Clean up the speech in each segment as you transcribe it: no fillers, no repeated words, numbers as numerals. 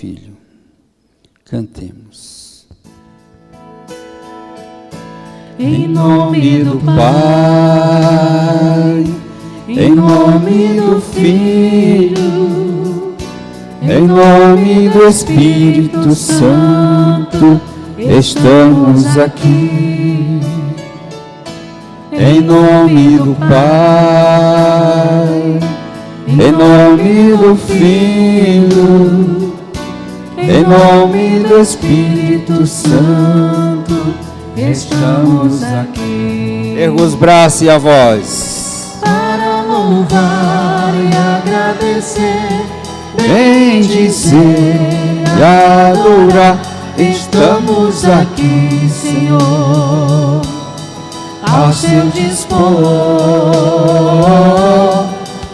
Filho. Cantemos. Em nome do Pai, em nome do Filho, em nome do Espírito Santo, estamos aqui. Em nome do Pai, em nome do Filho, em nome do Espírito Santo, estamos aqui. Erga os braços e a voz. Para louvar e agradecer, Bendizer e adorar. estamos aqui, Senhor, ao seu dispor.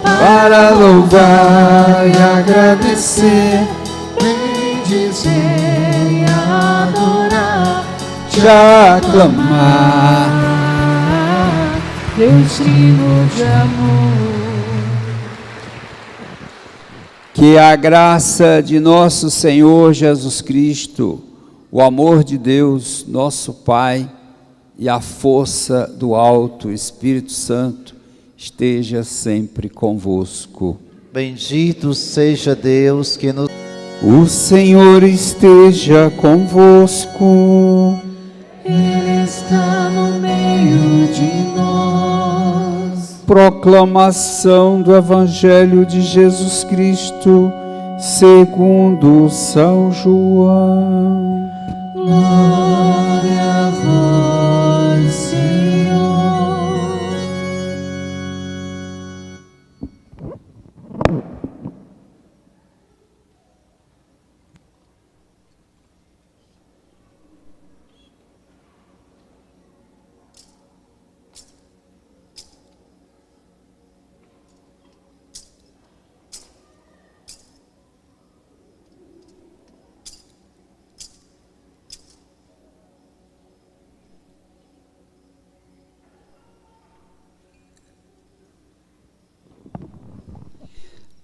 Para louvar e agradecer, Bendizer e adorar, te aclamar. Deus trino de amor. Que a graça de nosso Senhor Jesus Cristo, o amor de Deus, nosso Pai, e a força do alto Espírito Santo esteja sempre convosco. Bendito seja Deus que nos... O Senhor esteja convosco. Ele está no meio de nós. Proclamação do Evangelho de Jesus Cristo, segundo São João. Glória a vós, Senhor.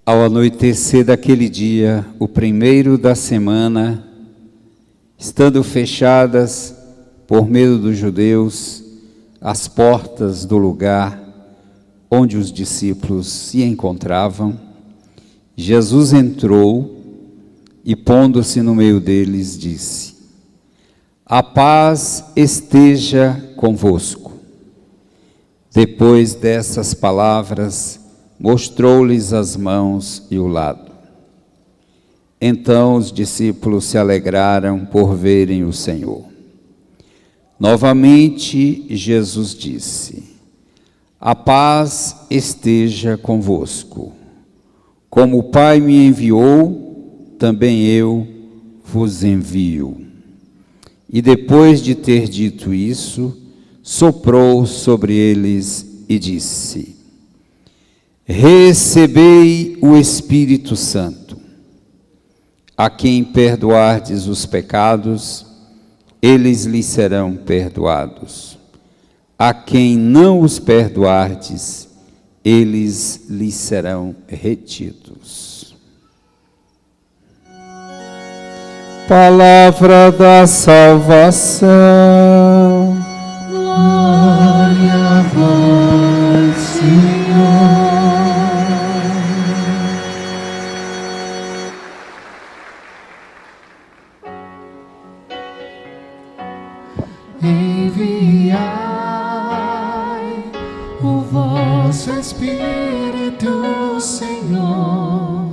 Ao anoitecer daquele dia, o primeiro da semana, estando fechadas, por medo dos judeus, as portas do lugar onde os discípulos se encontravam, Jesus entrou e, pondo-se no meio deles, disse: A paz esteja convosco. Depois dessas palavras, mostrou-lhes as mãos e o lado. Então os discípulos se alegraram por verem o Senhor. Novamente Jesus disse: A paz esteja convosco. Como o Pai me enviou, também eu vos envio. E depois de ter dito isso, soprou sobre eles e disse: Recebei o Espírito Santo. A quem perdoardes os pecados, eles lhes serão perdoados. A quem não os perdoardes, eles lhes serão retidos. Palavra da salvação. Glória a vós, Senhor. Enviai o vosso Espírito, Senhor,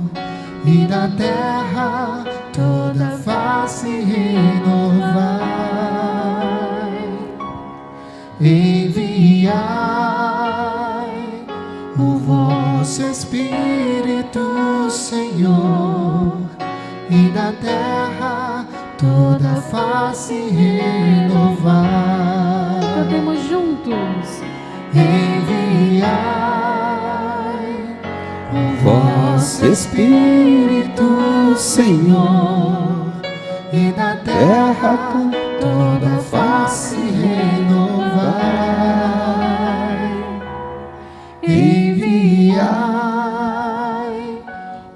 e da terra toda face renovai. Enviai o vosso Espírito, Senhor, e da terra toda face renovar. Cantemos juntos. Enviai o vosso Espírito, Senhor, e da terra toda face renovar. Enviai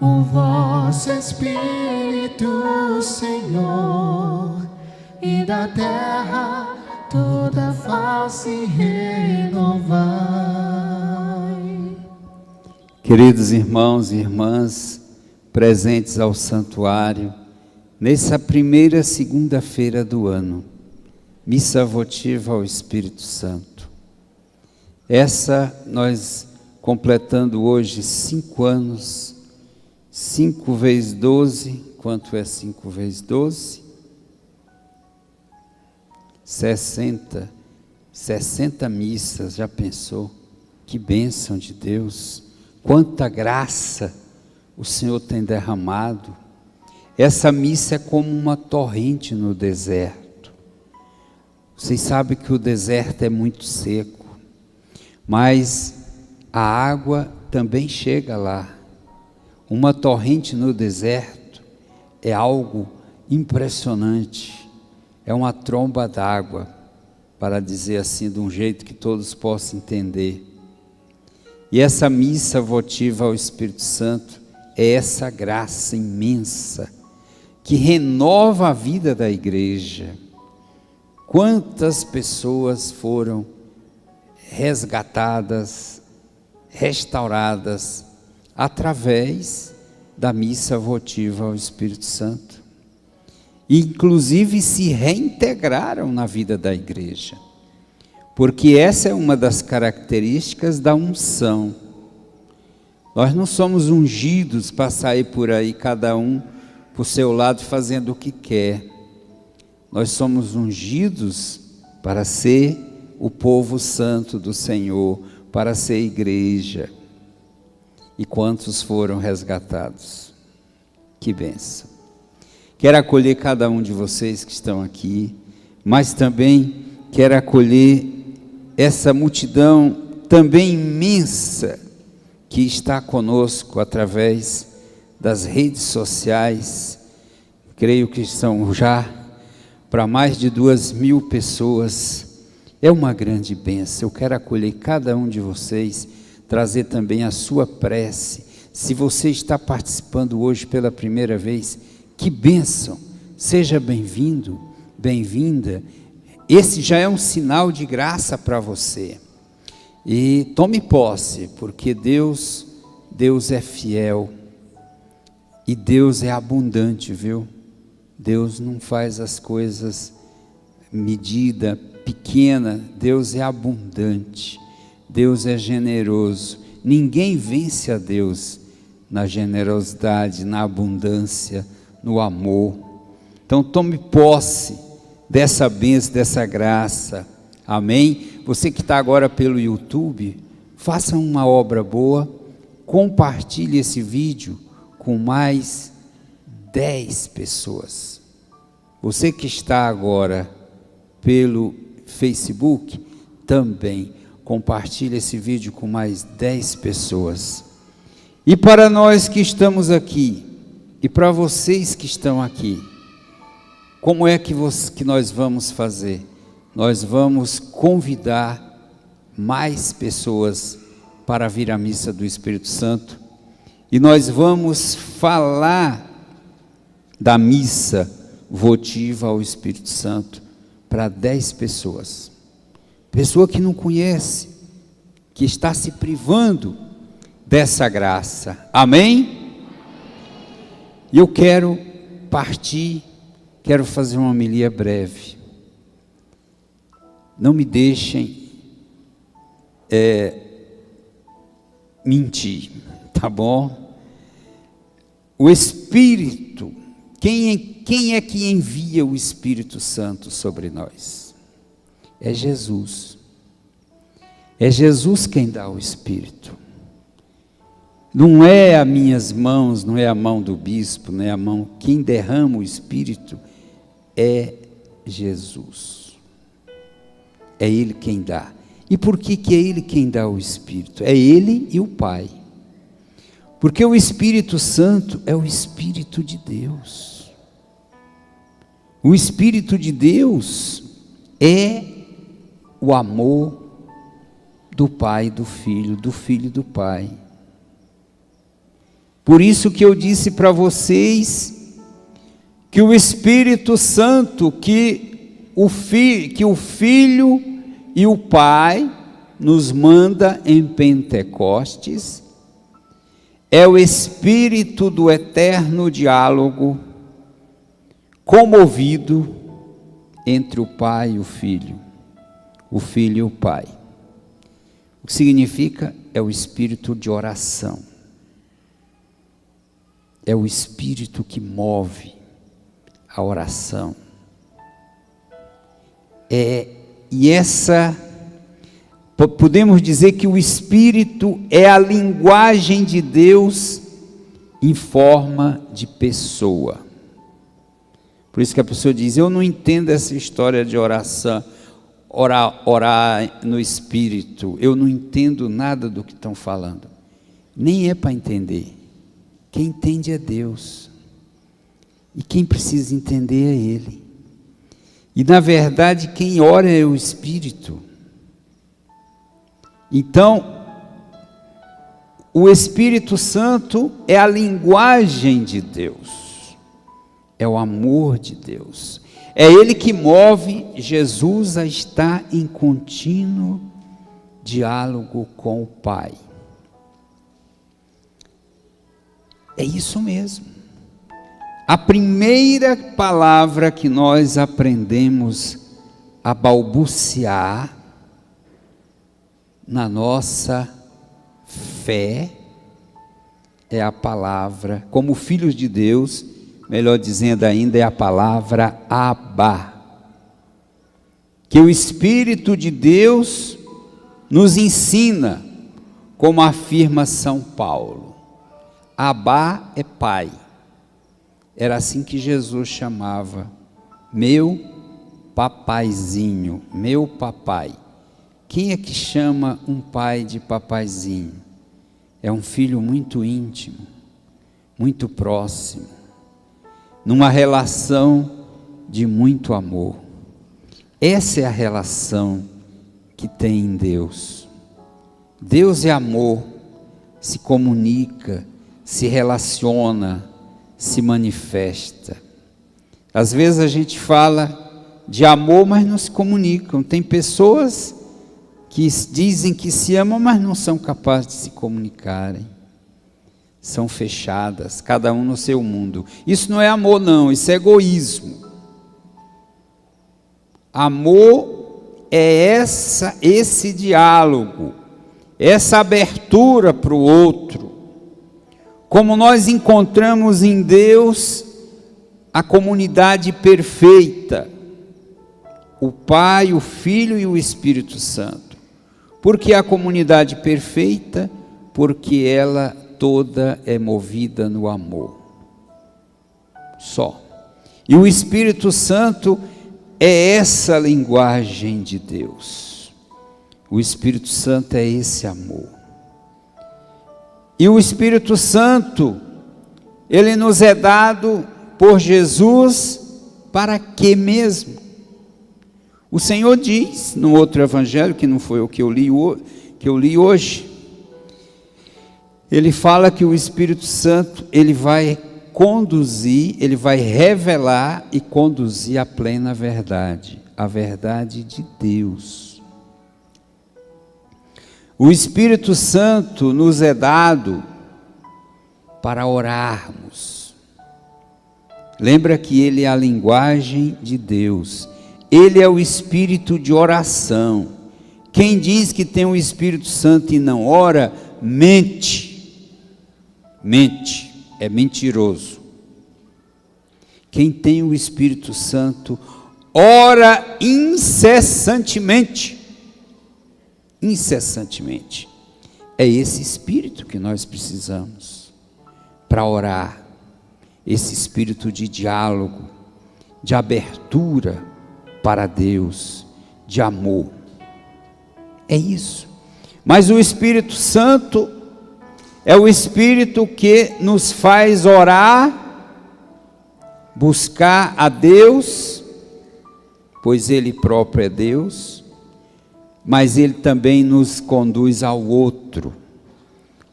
o vosso Espírito, do Senhor, e da terra toda face renovai. Queridos irmãos e irmãs, presentes ao santuário, nessa primeira segunda-feira do ano, missa votiva ao Espírito Santo. Essa nós completando hoje 5 anos, 5 vezes 12, quanto é 5 vezes 12? 60 missas, já pensou? Que bênção de Deus, quanta graça o Senhor tem derramado. Essa missa é como uma torrente no deserto. Vocês sabem que o deserto é muito seco, mas a água também chega lá. Uma torrente no deserto é algo impressionante, é uma tromba d'água, para dizer assim, de um jeito que todos possam entender. E essa missa votiva ao Espírito Santo é essa graça imensa, que renova a vida da igreja. Quantas pessoas foram resgatadas, restauradas, através da missa votiva ao Espírito Santo. Inclusive se reintegraram na vida da igreja, porque essa é uma das características da unção. Nós não somos ungidos para sair por aí, cada um por seu lado fazendo o que quer. Nós somos ungidos para ser o povo santo do Senhor, para ser igreja. E quantos foram resgatados? Que bênção! Quero acolher cada um de vocês que estão aqui, mas também quero acolher essa multidão também imensa que está conosco através das redes sociais. Creio que são já para mais de 2.000 pessoas. É uma grande bênção. Eu quero acolher cada um de vocês, trazer também a sua prece. Se você está participando hoje pela primeira vez, que bênção! Seja bem-vindo, bem-vinda. Esse já é um sinal de graça para você. E tome posse, porque Deus é fiel. E Deus é abundante, viu? Deus não faz as coisas medida pequena. Deus é abundante. Deus é generoso. Ninguém vence a Deus na generosidade, na abundância, no amor. Então tome posse dessa bênção, dessa graça. Amém? Você que está agora pelo YouTube, faça uma obra boa, compartilhe esse vídeo com mais 10 pessoas. Você que está agora pelo Facebook, também compartilhe esse vídeo com mais 10 pessoas. E para nós que estamos aqui, e para vocês que estão aqui, como é que nós vamos fazer? Nós vamos convidar mais pessoas para vir à missa do Espírito Santo, e nós vamos falar da missa votiva ao Espírito Santo para 10 pessoas. Pessoa que não conhece, que está se privando dessa graça. Amém? E eu quero partir, quero fazer uma homilia breve. Não me deixem mentir, tá bom? O Espírito, quem é que envia o Espírito Santo sobre nós? É Jesus. É Jesus quem dá o Espírito. Não é as minhas mãos, não é a mão do bispo, não é a mão. Quem derrama o Espírito é Jesus. É Ele quem dá. E por que é Ele quem dá o Espírito? É Ele e o Pai. Porque o Espírito Santo é o Espírito de Deus. O Espírito de Deus é o amor do Pai e do Filho e do Pai. Por isso que eu disse para vocês que o Espírito Santo, que o Filho e o Pai nos manda em Pentecostes, é o Espírito do eterno diálogo comovido entre o Pai e o Filho e o Pai. O que significa? É o Espírito de oração. É o Espírito que move a oração. Podemos dizer que o Espírito é a linguagem de Deus em forma de pessoa. Por isso que a pessoa diz: eu não entendo essa história de oração, orar no Espírito, eu não entendo nada do que estão falando. Nem é para entender. Quem entende é Deus. E quem precisa entender é Ele. E na verdade quem ora é o Espírito. Então, o Espírito Santo é a linguagem de Deus, é o amor de Deus, é Ele que move Jesus a estar em contínuo diálogo com o Pai. É isso mesmo. A primeira palavra que nós aprendemos a balbuciar na nossa fé é a palavra, como filhos de Deus, melhor dizendo ainda, é a palavra Abba, que o Espírito de Deus nos ensina, como afirma São Paulo. Abba é Pai. Era assim que Jesus chamava: meu papaizinho, meu papai. Quem é que chama um pai de papaizinho? É um filho muito íntimo, muito próximo, numa relação de muito amor. Essa é a relação que tem em Deus. Deus é amor, se comunica, se relaciona, se manifesta. Às vezes a gente fala de amor, mas não se comunicam. Tem pessoas que dizem que se amam, mas não são capazes de se comunicarem. São fechadas, cada um no seu mundo. Isso não é amor não, isso é egoísmo. Amor é esse diálogo, essa abertura para o outro. Como nós encontramos em Deus a comunidade perfeita, o Pai, o Filho e o Espírito Santo. Por que a comunidade perfeita? Porque ela toda é movida no amor. Só. E o Espírito Santo é essa linguagem de Deus. O Espírito Santo é esse amor. E o Espírito Santo, ele nos é dado por Jesus para quê mesmo? O Senhor diz no outro evangelho, que não foi o que eu li hoje, ele fala que o Espírito Santo, ele vai conduzir, ele vai revelar e conduzir a plena verdade, a verdade de Deus. O Espírito Santo nos é dado para orarmos. Lembra que ele é a linguagem de Deus. Ele é o Espírito de oração. Quem diz que tem o Espírito Santo e não ora, mente. Mente, é mentiroso. Quem tem o Espírito Santo, ora incessantemente. Incessantemente. É esse Espírito que nós precisamos para orar. Esse Espírito de diálogo, de abertura para Deus, de amor. É isso. Mas o Espírito Santo é o Espírito que nos faz orar, buscar a Deus, pois Ele próprio é Deus, mas Ele também nos conduz ao outro,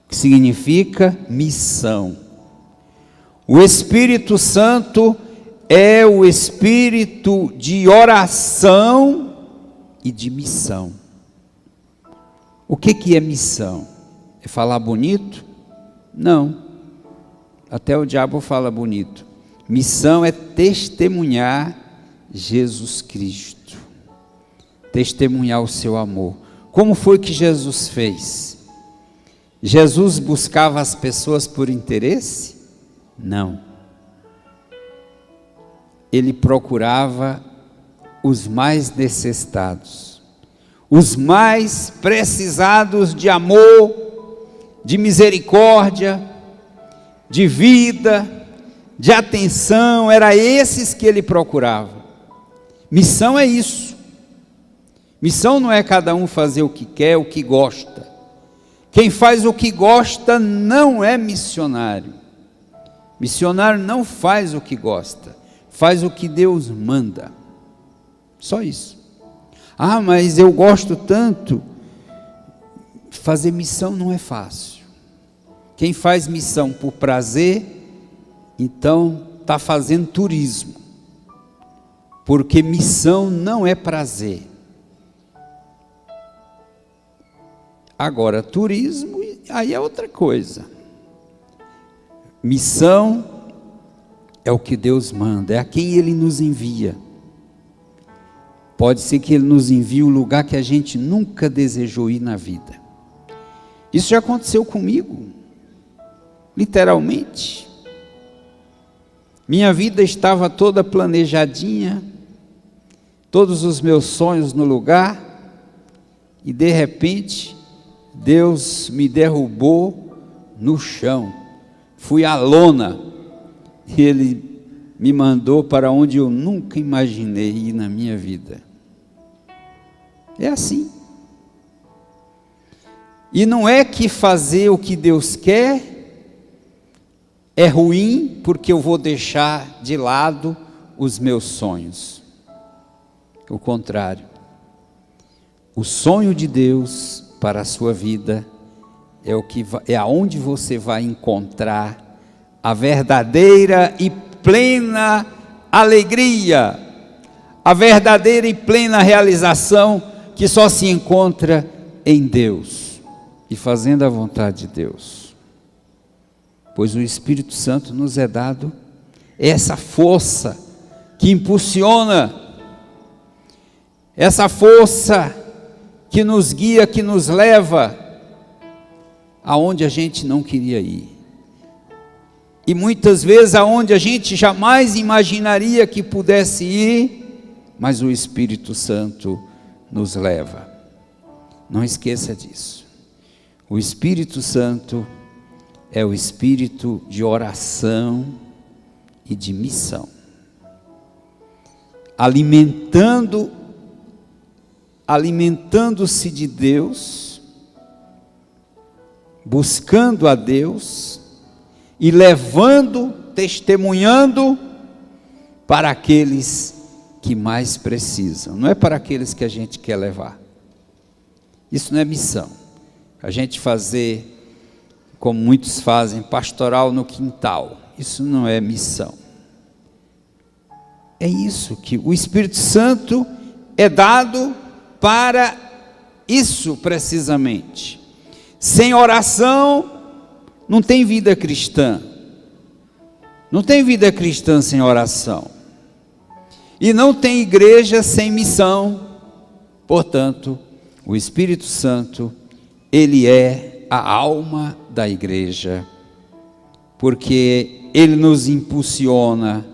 que significa missão. O Espírito Santo é o espírito de oração e de missão. O que é missão? É falar bonito? Não. Até o diabo fala bonito. Missão é testemunhar Jesus Cristo. Testemunhar o seu amor. Como foi que Jesus fez? Jesus buscava as pessoas por interesse? Não. Ele procurava os mais necessitados, os mais precisados de amor, de misericórdia, de vida, de atenção. Era esses que ele procurava. Missão é isso. Missão não é cada um fazer o que quer, o que gosta. Quem faz o que gosta não é missionário. Missionário não faz o que gosta, faz o que Deus manda. Só isso. Ah, mas eu gosto tanto. Fazer missão não é fácil. Quem faz missão por prazer, então está fazendo turismo. Porque missão não é prazer. Agora, turismo, aí é outra coisa. Missão é o que Deus manda, é a quem Ele nos envia. Pode ser que Ele nos envie um lugar que a gente nunca desejou ir na vida. Isso já aconteceu comigo, literalmente. Minha vida estava toda planejadinha, todos os meus sonhos no lugar, e de repente, Deus me derrubou no chão. Fui à lona, e Ele me mandou para onde eu nunca imaginei ir na minha vida. É assim. E não é que fazer o que Deus quer é ruim, porque eu vou deixar de lado os meus sonhos. O contrário. O sonho de Deus para a sua vida é aonde você vai encontrar a verdadeira e plena alegria, a verdadeira e plena realização que só se encontra em Deus e fazendo a vontade de Deus. Pois o Espírito Santo nos é dado essa força que impulsiona, essa força que nos guia, que nos leva aonde a gente não queria ir. E muitas vezes aonde a gente jamais imaginaria que pudesse ir, mas o Espírito Santo nos leva. Não esqueça disso. O Espírito Santo é o espírito de oração e de missão. Alimentando-se de Deus, buscando a Deus e levando, testemunhando para aqueles que mais precisam. Não é para aqueles que a gente quer levar. Isso não é missão. A gente fazer, como muitos fazem, pastoral no quintal. Isso não é missão. É isso que o Espírito Santo é dado para isso precisamente. Sem oração, não tem vida cristã. Não tem vida cristã sem oração. E não tem igreja sem missão. Portanto, o Espírito Santo, Ele é a alma da igreja, porque Ele nos impulsiona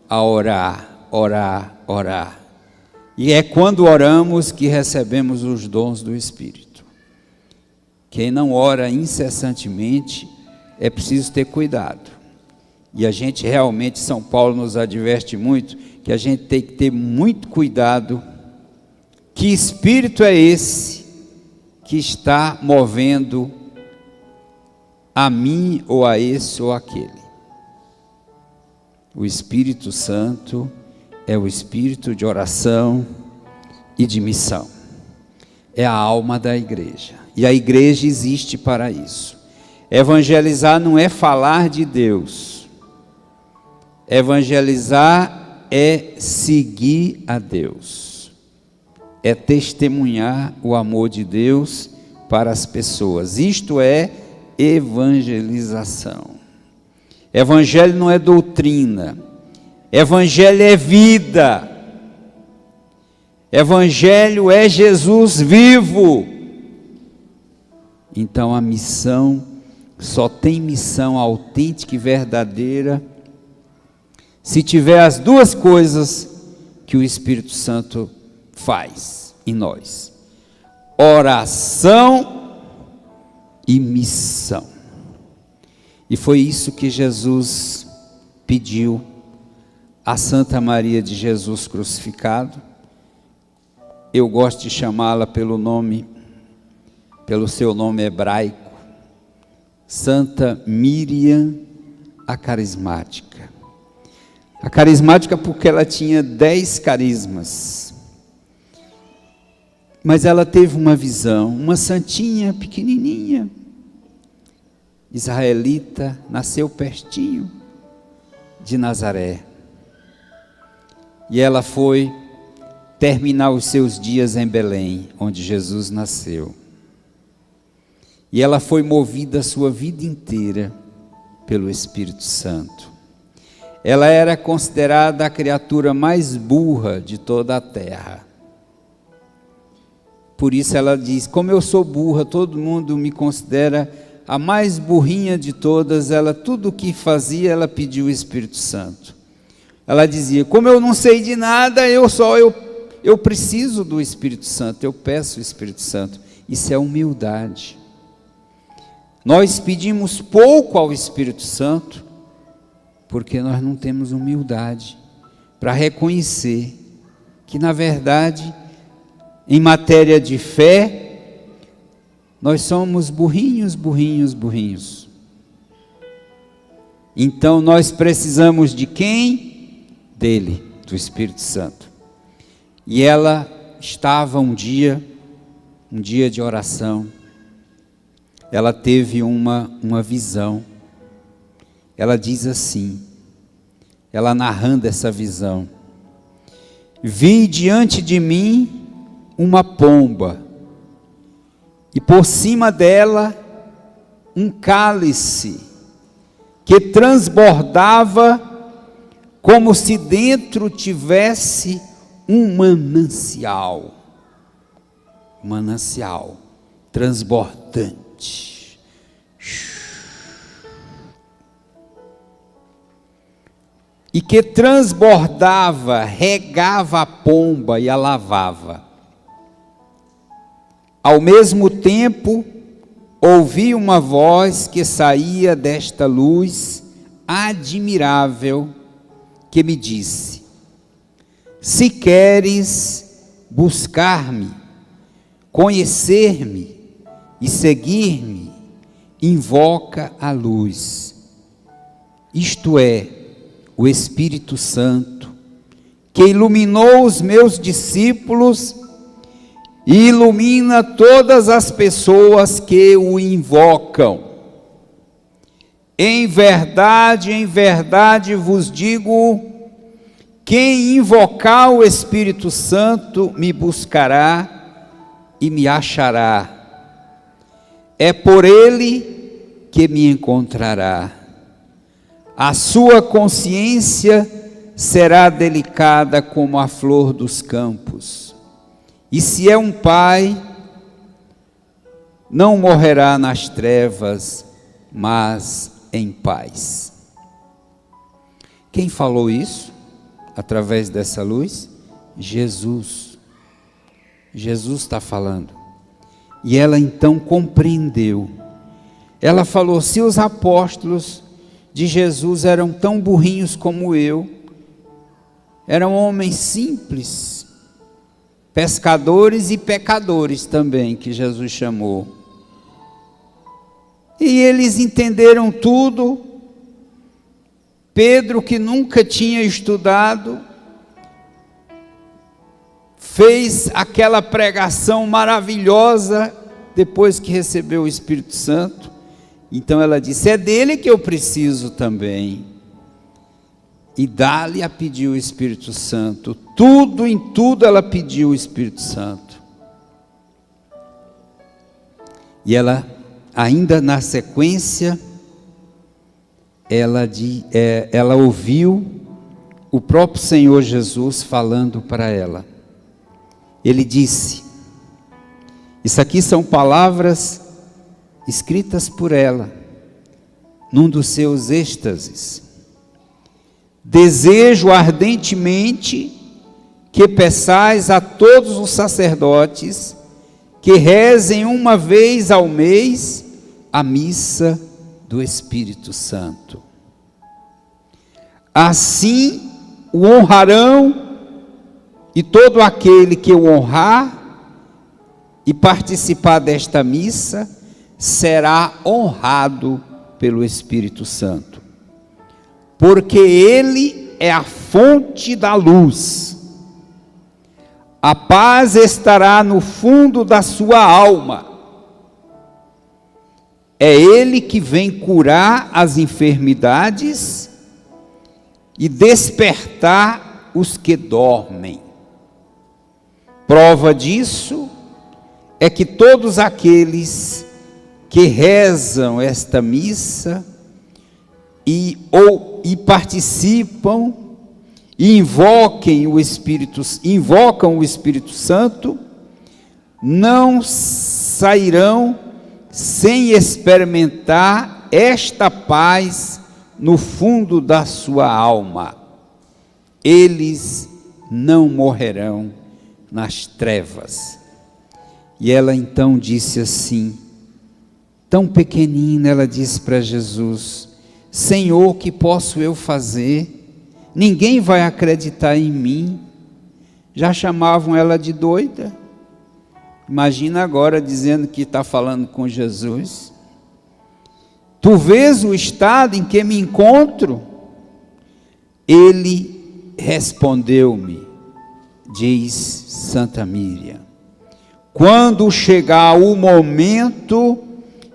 a orar, orar, orar. E é quando oramos que recebemos os dons do Espírito. Quem não ora incessantemente, é preciso ter cuidado. E a gente realmente, São Paulo nos adverte muito, que a gente tem que ter muito cuidado. Que espírito é esse que está movendo a mim ou a esse ou aquele? O Espírito Santo é o espírito de oração e de missão. É a alma da igreja. E a igreja existe para isso. Evangelizar não é falar de Deus. Evangelizar é seguir a Deus, é testemunhar o amor de Deus para as pessoas. Isto é evangelização. Evangelho não é doutrina, evangelho é vida. Evangelho é Jesus vivo. Então a missão só tem missão autêntica e verdadeira se tiver as duas coisas que o Espírito Santo faz em nós: oração e missão. E foi isso que Jesus pediu a Santa Maria de Jesus crucificado. Eu gosto de chamá-la pelo seu nome hebraico, Santa Miriam a Carismática. A carismática porque ela tinha 10 carismas, mas ela teve uma visão, uma santinha pequenininha, israelita, nasceu pertinho de Nazaré, e ela foi terminar os seus dias em Belém, onde Jesus nasceu, e ela foi movida a sua vida inteira pelo Espírito Santo. Ela era considerada a criatura mais burra de toda a terra. Por isso ela diz: como eu sou burra, todo mundo me considera a mais burrinha de todas. Ela, tudo o que fazia, ela pediu o Espírito Santo. Ela dizia: como eu não sei de nada, eu preciso do Espírito Santo, eu peço o Espírito Santo. Isso é humildade. Nós pedimos pouco ao Espírito Santo, porque nós não temos humildade para reconhecer que, na verdade, em matéria de fé, nós somos burrinhos. Então nós precisamos de quem? Dele, do Espírito Santo. E ela estava um dia de oração, ela teve uma visão. Ela diz assim, ela narrando essa visão: vi diante de mim uma pomba, e por cima dela um cálice, que transbordava como se dentro tivesse um manancial transbordante. E que transbordava, regava a pomba e a lavava. Ao mesmo tempo, ouvi uma voz que saía desta luz admirável, que me disse: se queres buscar-me, conhecer-me e seguir-me, invoca a luz, isto é, o Espírito Santo, que iluminou os meus discípulos e ilumina todas as pessoas que o invocam. Em verdade vos digo, quem invocar o Espírito Santo me buscará e me achará. É por ele que me encontrará. A sua consciência será delicada como a flor dos campos. E se é um pai, não morrerá nas trevas, mas em paz. Quem falou isso através dessa luz? Jesus. Jesus está falando. E ela então compreendeu. Ela falou: se os apóstolos de Jesus eram tão burrinhos como eu, eram homens simples, pescadores e pecadores também, que Jesus chamou, e eles entenderam tudo. Pedro, que nunca tinha estudado, fez aquela pregação maravilhosa depois que recebeu o Espírito Santo. Então ela disse: é dele que eu preciso também. e dá-lhe a pedir o Espírito Santo. Tudo, em tudo ela pediu o Espírito Santo. E ela, ainda na sequência, ela ouviu o próprio Senhor Jesus falando para ela. Ele disse, isso aqui são palavras escritas por ela, num dos seus êxtases. Desejo ardentemente que peçais a todos os sacerdotes que rezem uma vez ao mês a missa do Espírito Santo. Assim o honrarão, e todo aquele que o honrar e participar desta missa será honrado pelo Espírito Santo, porque ele é a fonte da luz. A paz estará no fundo da sua alma. É ele que vem curar as enfermidades e despertar os que dormem. Prova disso é que todos aqueles que rezam esta missa e participam e invocam o Espírito Santo, não sairão sem experimentar esta paz no fundo da sua alma. Eles não morrerão nas trevas. E ela então disse assim, tão pequenina, ela disse para Jesus, Senhor, que posso eu fazer? Ninguém vai acreditar em mim. Já chamavam ela de doida. Imagina agora dizendo que está falando com Jesus. Tu vês o estado em que me encontro? Ele respondeu-me, diz Santa Míriam, quando chegar o momento,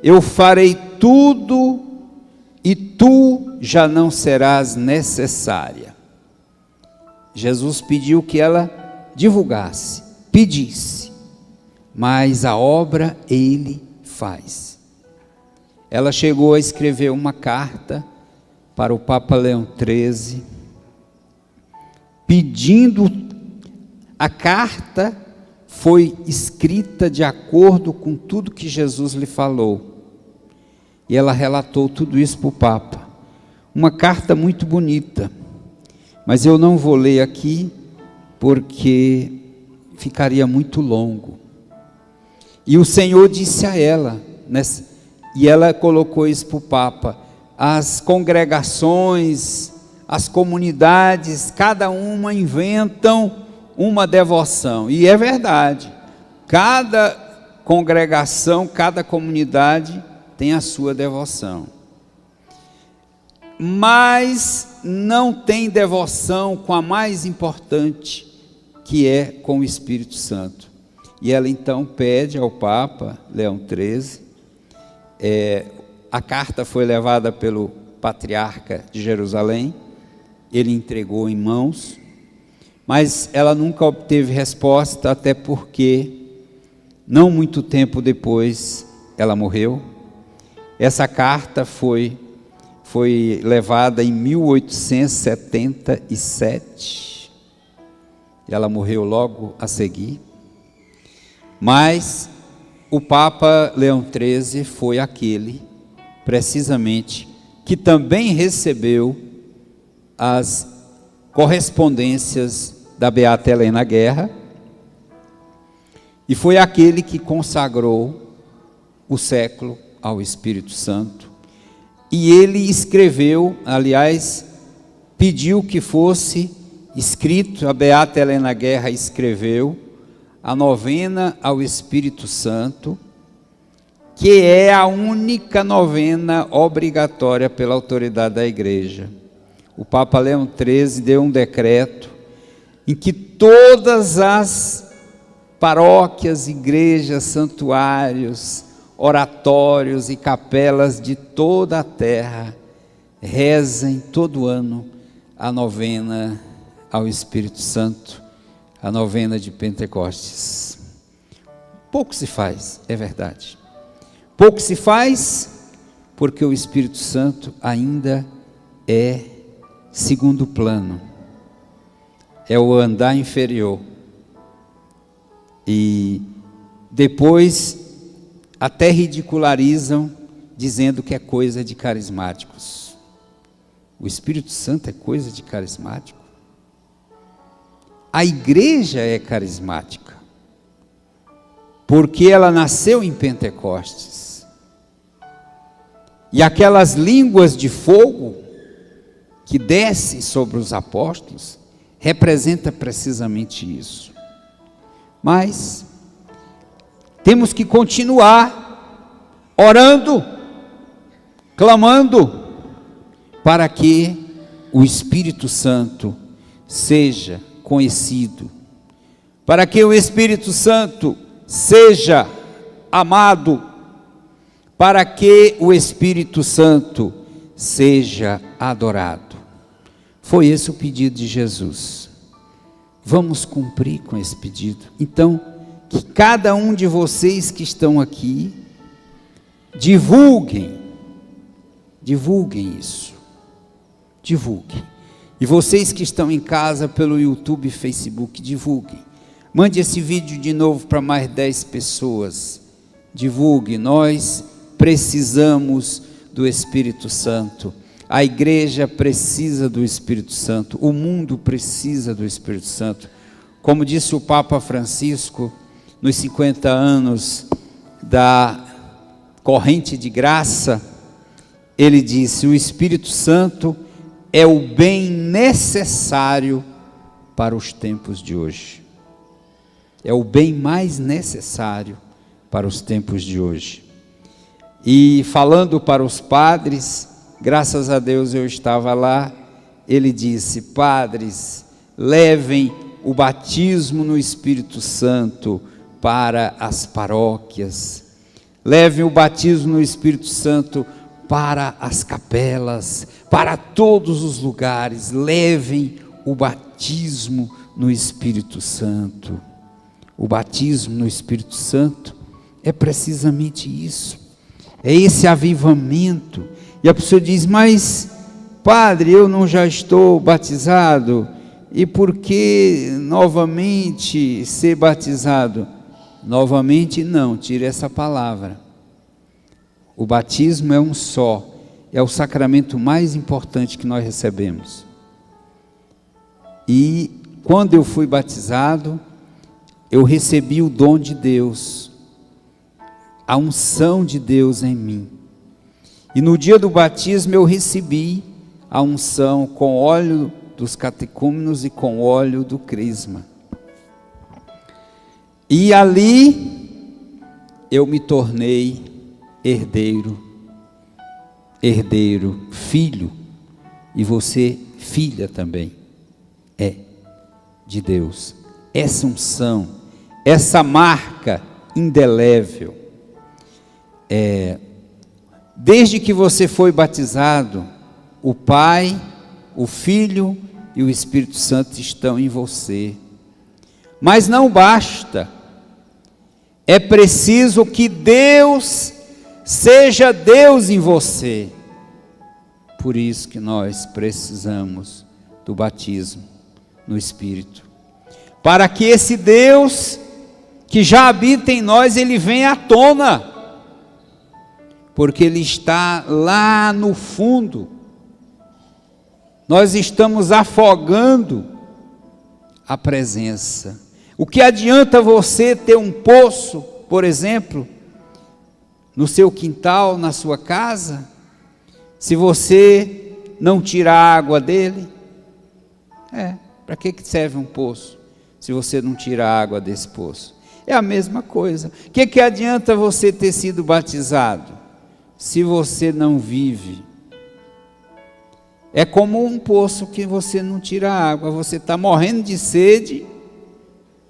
eu farei tudo e tu já não serás necessária. Jesus pediu que ela divulgasse, pedisse, mas a obra ele faz. Ela chegou a escrever uma carta para o Papa Leão XIII, pedindo, a carta foi escrita de acordo com tudo que Jesus lhe falou, e ela relatou tudo isso para o Papa, uma carta muito bonita, mas eu não vou ler aqui, porque ficaria muito longo. E o Senhor disse a ela, e ela colocou isso para o Papa, as congregações, as comunidades, cada uma inventam uma devoção, e é verdade, cada congregação, cada comunidade tem a sua devoção, mas não tem devoção com a mais importante, que é com o Espírito Santo. E ela então pede ao Papa Leão XIII, a carta foi levada pelo patriarca de Jerusalém, ele entregou em mãos, mas ela nunca obteve resposta, até porque, não muito tempo depois, ela morreu. Essa carta foi levada em 1877, ela morreu logo a seguir, mas o Papa Leão XIII foi aquele, precisamente, que também recebeu as correspondências da Beata Helena Guerra, e foi aquele que consagrou o século ao Espírito Santo, e ele escreveu, aliás, pediu que fosse escrito, a Beata Helena Guerra escreveu, a novena ao Espírito Santo, que é a única novena obrigatória pela autoridade da Igreja. O Papa Leão XIII deu um decreto em que todas as paróquias, igrejas, santuários, oratórios e capelas de toda a terra rezem todo ano a novena ao Espírito Santo, a novena de Pentecostes. Pouco se faz, é verdade. Pouco se faz porque o Espírito Santo ainda é segundo plano. É o andar inferior. E depois até ridicularizam, dizendo que é coisa de carismáticos. O Espírito Santo é coisa de carismático? A igreja é carismática, porque ela nasceu em Pentecostes. E aquelas línguas de fogo que descem sobre os apóstolos, representa precisamente isso. Mas temos que continuar orando, clamando, para que o Espírito Santo seja conhecido, para que o Espírito Santo seja amado, para que o Espírito Santo seja adorado. Foi esse o pedido de Jesus. Vamos cumprir com esse pedido. Então, que cada um de vocês que estão aqui, divulguem isso, divulguem. E vocês que estão em casa pelo YouTube e Facebook, divulguem. Mande esse vídeo de novo para mais 10 pessoas. Divulgue, nós precisamos do Espírito Santo. A igreja precisa do Espírito Santo. O mundo precisa do Espírito Santo. Como disse o Papa Francisco, nos 50 anos da corrente de graça, ele disse: o Espírito Santo é o bem necessário para os tempos de hoje. É o bem mais necessário para os tempos de hoje. E falando para os padres, graças a Deus eu estava lá, ele disse: padres, levem o batismo no Espírito Santo para as paróquias, levem o batismo no Espírito Santo para as capelas, para todos os lugares, levem o batismo no Espírito Santo. O batismo no Espírito Santo é precisamente isso, é esse avivamento. E a pessoa diz: mas padre, eu não já estou batizado, e por que novamente ser batizado? Novamente não, tire essa palavra. O batismo é um só, é o sacramento mais importante que nós recebemos. E quando eu fui batizado, eu recebi o dom de Deus, a unção de Deus em mim. E no dia do batismo eu recebi a unção com óleo dos catecúmenos e com óleo do crisma. E ali eu me tornei herdeiro, filho, e você filha também, é de Deus. Essa unção, essa marca indelével, desde que você foi batizado, o Pai, o Filho e o Espírito Santo estão em você. Mas não basta, é preciso que Deus seja Deus em você. Por isso que nós precisamos do batismo no Espírito, para que esse Deus que já habita em nós, ele venha à tona, porque ele está lá no fundo. Nós estamos afogando a presença. O que adianta você ter um poço, por exemplo, no seu quintal, na sua casa, se você não tira a água dele? Para que serve um poço, se você não tira a água desse poço? É a mesma coisa. O que adianta você ter sido batizado, se você não vive? É como um poço que você não tira a água. Você está morrendo de sede,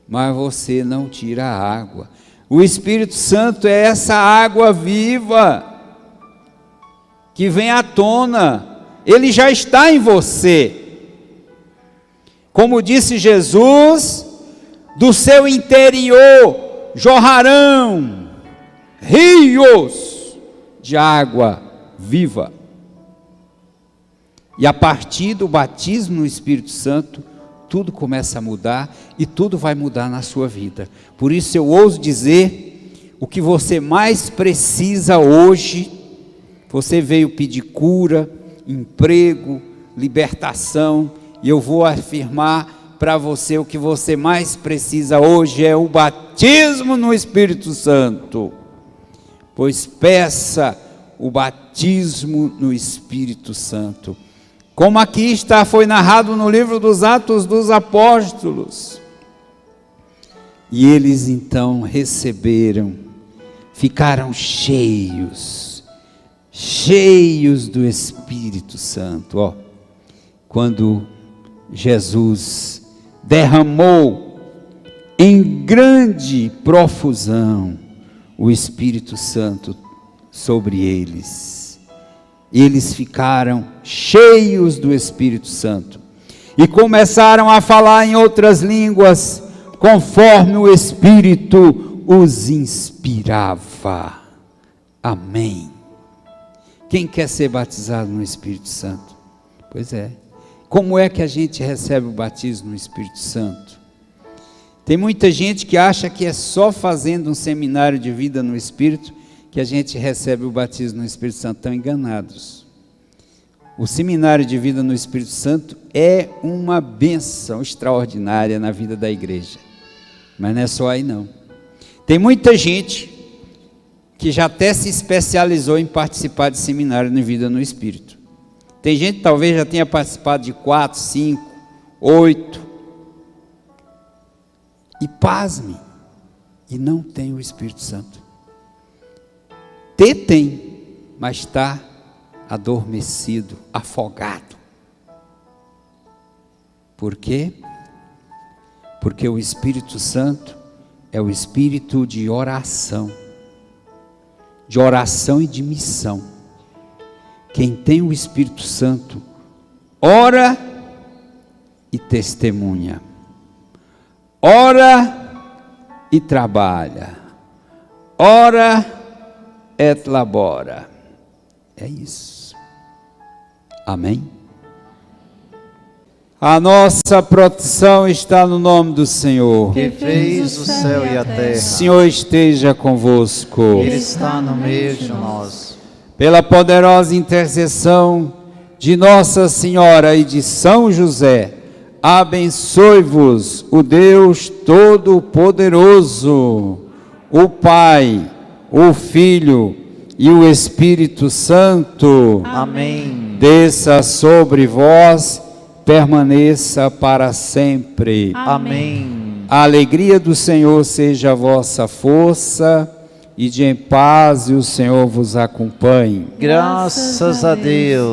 mas você não tira a água. O Espírito Santo é essa água viva que vem à tona. Ele já está em você, Como disse Jesus, do seu interior jorrarão rios de água viva. E a partir do batismo no Espírito Santo, tudo começa a mudar e tudo vai mudar na sua vida. Por isso eu ouso dizer, o que você mais precisa hoje, você veio pedir cura, emprego, libertação, e eu vou afirmar para você, o que você mais precisa hoje é o batismo no Espírito Santo. Pois peça o batismo no Espírito Santo. Como aqui foi narrado no livro dos Atos dos Apóstolos. E eles então receberam, ficaram cheios do Espírito Santo. Quando Jesus derramou em grande profusão o Espírito Santo sobre eles. Eles ficaram cheios do Espírito Santo e começaram a falar em outras línguas, conforme o Espírito os inspirava. Amém. Quem quer ser batizado no Espírito Santo? Pois é. Como é que a gente recebe o batismo no Espírito Santo? Tem muita gente que acha que é só fazendo um seminário de vida no Espírito que a gente recebe o batismo no Espírito Santo. Estão enganados. O seminário de vida no Espírito Santo é uma bênção extraordinária na vida da igreja. Mas não é só aí não. Tem muita gente que já até se especializou em participar de seminário de vida no Espírito. Tem gente que talvez já tenha participado de 4, 5, 8. E pasme, e não tem o Espírito Santo. Tem, mas está adormecido, afogado. Por quê? Porque o Espírito Santo é o espírito de oração e de missão. Quem tem o Espírito Santo ora e testemunha, ora e trabalha, ora et labora. É isso. Amém? A nossa proteção está no nome do Senhor, que fez o céu e a terra. O Senhor esteja convosco. Ele está no meio de nós. Pela poderosa intercessão de Nossa Senhora e de São José, abençoe-vos o Deus Todo-Poderoso, o Pai, o Filho e o Espírito Santo. Amém. Desça sobre vós, permaneça para sempre. Amém. A alegria do Senhor seja a vossa força, e de em paz o Senhor vos acompanhe. Graças a Deus.